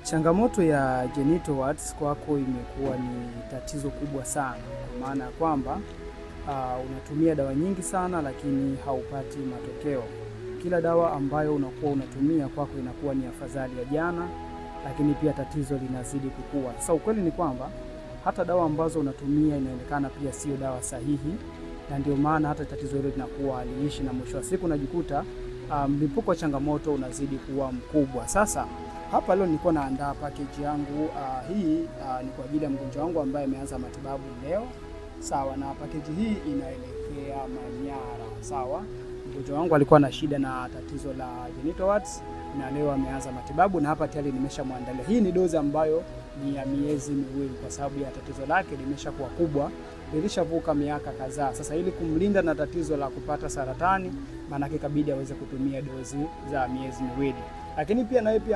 Changamoto ya genital warts kwako imekuwa ni tatizo kubwa sana, kwa maana ya kwamba unatumia dawa nyingi sana lakini haupati matokeo. Kila dawa ambayo unakuwa unatumia kwako inakuwa ni afadhali ya jana, lakini pia tatizo linazidi kukua. Sasa ukweli ni kwamba hata dawa ambazo unatumia inaonekana pia sio dawa sahihi, na ndio maana hata tatizo hilo linakuwa haliishi, na mwisho wa siku unajikuta mlipuko wa changamoto unazidi kuwa mkubwa. Sasa hapa leo nilikuwa naandaa package yangu. Hii ni kwa ajili ya mgonjwa wangu ambaye ameanza matibabu leo. Sawa, na package hii inaelekea Manyara. Sawa, mgonjwa wangu alikuwa na shida na tatizo la genital warts na leo ameanza matibabu, na hapa tayari nimeshamwandalia. Hii ni dozi ambayo ni ya miezi miwili kwa sababu ya tatizo lake limeshakuwa kubwa, lilishavuka miaka kadhaa. Sasa ili kumlinda na tatizo la kupata saratani, maana yake kabidi aweze kutumia dozi za miezi miwili. Lakini pia na